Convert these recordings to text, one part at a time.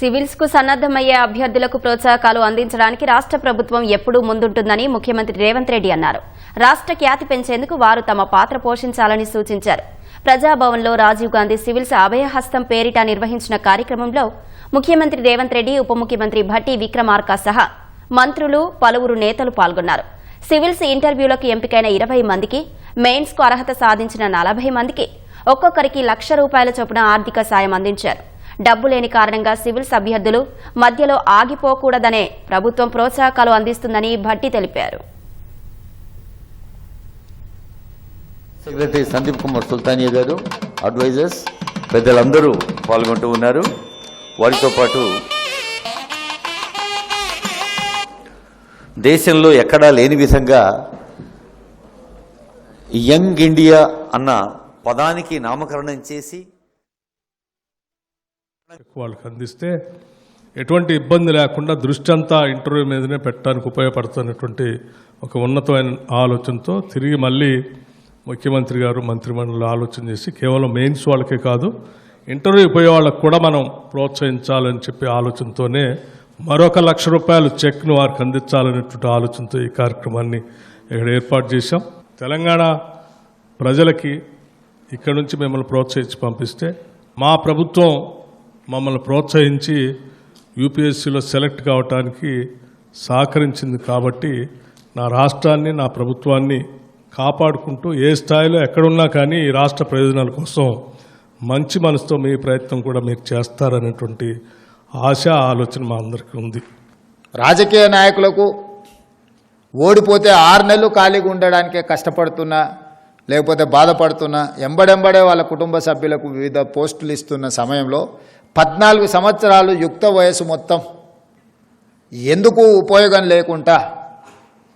Civils కు సన్నద్దమయ్యే అభ్యర్థులకు ప్రోత్సాహకాలు అందించడానికి రాష్ట్ర ప్రభుత్వం ఎప్పుడూ ముందుంటుందని ముఖ్యమంత్రి రేవంత్ రెడ్డి అన్నారు. రాష్ట్ర ఖ్యాతి పెంచేందుకు వారు తమ పాత్ర పోషించాలని సూచించారు. ప్రజాభవన్లో రాజీవ్ గాంధీ సివిల్స్ అభయహస్తం పేరిట నిర్వహించిన కార్యక్రమంలో ముఖ్యమంత్రి రేవంత్ రెడ్డి, ఉప ముఖ్యమంత్రి భట్టి విక్రమార్క సహా మంత్రులు, పలువురు నేతలు పాల్గొన్నారు. సివిల్స్ ఇంటర్వ్యూలకు ఎంపికైన 20 మందికి, మెయిన్స్ కు అర్హత సాధించిన 40 మందికి ఒక్కొక్కరికి ₹1,00,000 చొప్పున ఆర్థిక సాయం అందించారు. డబ్బు లేని కారణంగా సివిల్స్ అభ్యర్థులు మధ్యలో ఆగిపోకూడదనే ప్రభుత్వం ప్రోత్సాహకాలు అందిస్తుందని భట్టి తెలిపారు. సెక్రటరీ సందీప్ కుమార్ సుల్తానియా గారు, అడ్వైజర్స్, పెద్దలందరూ పాల్గొంటూ ఉన్నారు. వారితో పాటు దేశంలో ఎక్కడా లేని విధంగా యంగ్ ఇండియా అన్న పదానికి నామకరణం చేసి వాళ్ళకి అందిస్తే ఎటువంటి ఇబ్బంది లేకుండా దృష్టి అంతా ఇంటర్వ్యూ మీదనే పెట్టడానికి ఉపయోగపడుతున్నటువంటి ఒక ఉన్నతమైన ఆలోచనతో తిరిగి మళ్ళీ ముఖ్యమంత్రి గారు మంత్రిమండలి ఆలోచన చేసి కేవలం మెయిన్స్ వాళ్ళకే కాదు ఇంటర్వ్యూ పోయే వాళ్ళకు కూడా మనం ప్రోత్సహించాలని చెప్పి ఆలోచనతోనే మరొక ₹1,00,000 చెక్ను వారికి అందించాలనేటువంటి ఆలోచనతో ఈ కార్యక్రమాన్ని ఇక్కడ ఏర్పాటు చేశాం. తెలంగాణ ప్రజలకి ఇక్కడ నుంచి మిమ్మల్ని ప్రోత్సహించి పంపిస్తే మా ప్రభుత్వం మమ్మల్ని ప్రోత్సహించి యూపీఎస్సీలో సెలెక్ట్ కావటానికి సహకరించింది. కాబట్టి నా రాష్ట్రాన్ని, నా ప్రభుత్వాన్ని కాపాడుకుంటూ ఏ స్థాయిలో ఎక్కడున్నా కానీ ఈ రాష్ట్ర ప్రయోజనాల కోసం మంచి మనసుతో మీ ప్రయత్నం కూడా మీరు చేస్తారనేటువంటి ఆశ, ఆలోచన మా అందరికీ ఉంది. రాజకీయ నాయకులకు ఓడిపోతే 6 నెలలు ఖాళీగా ఉండడానికే కష్టపడుతున్నా, లేకపోతే బాధపడుతున్నా, ఎంబడెంబడే వాళ్ళ కుటుంబ సభ్యులకు వివిధ పోస్టులు ఇస్తున్న సమయంలో 14 సంవత్సరాలు యుక్త వయసు మొత్తం ఎందుకు ఉపయోగం లేకుండా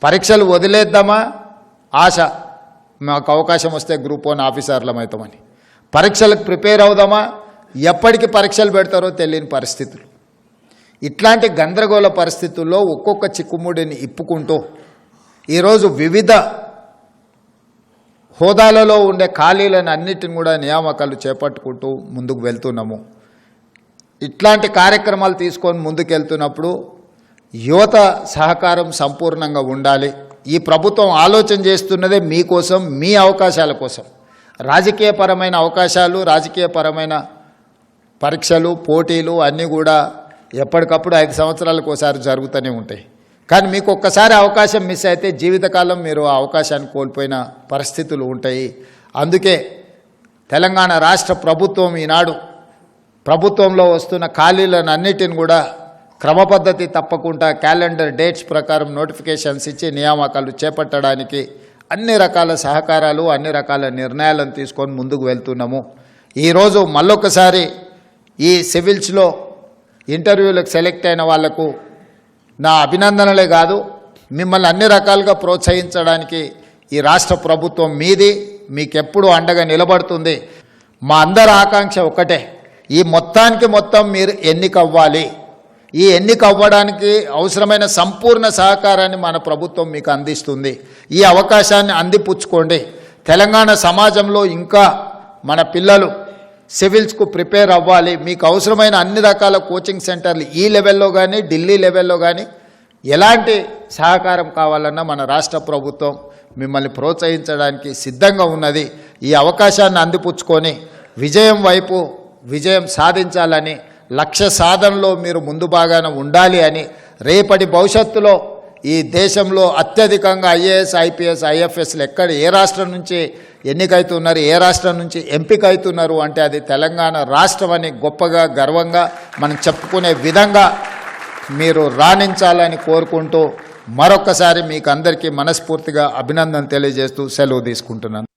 పరీక్షలు వదిలేద్దామా, ఆశ మాకు అవకాశం వస్తే గ్రూప్ 1 ఆఫీసర్లమవుతామని, పరీక్షలకు ప్రిపేర్ అవుదామా, ఎప్పటికి పరీక్షలు పెడతారో తెలియని పరిస్థితులు. ఇట్లాంటి గందరగోళ పరిస్థితుల్లో ఒక్కొక్క చిక్కుముడిని ఇప్పుకుంటూ ఈరోజు వివిధ హోదాలలో ఉండే ఖాళీలను అన్నిటిని కూడా నియామకాలు చేపట్టుకుంటూ ముందుకు వెళ్తున్నాము. ఇట్లాంటి కార్యక్రమాలు తీసుకొని ముందుకెళ్తున్నప్పుడు యువత సహకారం సంపూర్ణంగా ఉండాలి. ఈ ప్రభుత్వం ఆలోచన చేస్తున్నదే మీకోసం, మీ అవకాశాల కోసం. రాజకీయపరమైన అవకాశాలు, రాజకీయపరమైన పరీక్షలు, పోటీలు అన్నీ కూడా ఎప్పటికప్పుడు 5 సంవత్సరాలకు ఒకసారి జరుగుతూనే ఉంటాయి. కానీ మీకు ఒక్కసారి అవకాశం మిస్ అయితే జీవితకాలం మీరు ఆ అవకాశాన్ని కోల్పోయిన పరిస్థితులు ఉంటాయి. అందుకే తెలంగాణ రాష్ట్ర ప్రభుత్వం ఈనాడు ప్రభుత్వంలో వస్తున్న ఖాళీలను అన్నిటిని కూడా క్రమపద్ధతి తప్పకుండా క్యాలెండర్ డేట్స్ ప్రకారం నోటిఫికేషన్స్ ఇచ్చి నియామకాలు చేపట్టడానికి అన్ని రకాల సహకారాలు, అన్ని రకాల నిర్ణయాలను తీసుకొని ముందుకు వెళ్తున్నాము. ఈరోజు మళ్ళొకసారి ఈ సివిల్స్లో ఇంటర్వ్యూలకు సెలెక్ట్ అయిన వాళ్లకు నా అభినందనలే కాదు, మిమ్మల్ని అన్ని రకాలుగా ప్రోత్సహించడానికి ఈ రాష్ట్ర ప్రభుత్వం మీది, మీకెప్పుడు అండగా నిలబడుతుంది. మా అందరి ఆకాంక్ష ఒకటే, ఈ మొత్తానికి మొత్తం మీరు ఎన్నికవ్వాలి. ఈ ఎన్నిక అవ్వడానికి అవసరమైన సంపూర్ణ సహకారాన్ని మన ప్రభుత్వం మీకు అందిస్తుంది. ఈ అవకాశాన్ని అందిపుచ్చుకోండి. తెలంగాణ సమాజంలో ఇంకా మన పిల్లలు సివిల్స్కు ప్రిపేర్ అవ్వాలి. మీకు అవసరమైన అన్ని రకాల కోచింగ్ సెంటర్లు ఈ లెవెల్లో కానీ, ఢిల్లీ లెవెల్లో కానీ ఎలాంటి సహకారం కావాలన్నా మన రాష్ట్ర ప్రభుత్వం మిమ్మల్ని ప్రోత్సహించడానికి సిద్ధంగా ఉన్నది. ఈ అవకాశాన్ని అందిపుచ్చుకొని విజయం వైపు విజయం సాధించాలని, లక్ష్య సాధనలో మీరు ముందు భాగాన ఉండాలి అని, రేపటి భవిష్యత్తులో ఈ దేశంలో అత్యధికంగా ఐఏఎస్, ఐపీఎస్, ఐఎఫ్ఎస్లు ఎక్కడ ఏ రాష్ట్రం నుంచి ఎన్నికైతున్నారు, ఏ రాష్ట్రం నుంచి ఎంపిక అవుతున్నారు అంటే అది తెలంగాణ రాష్ట్రం అని గొప్పగా, గర్వంగా మనం చెప్పుకునే విధంగా మీరు రాణించాలని కోరుకుంటూ మరొకసారి మీకు అందరికీ మనస్ఫూర్తిగా అభినందన తెలియజేస్తూ సెలవు తీసుకుంటున్నాను.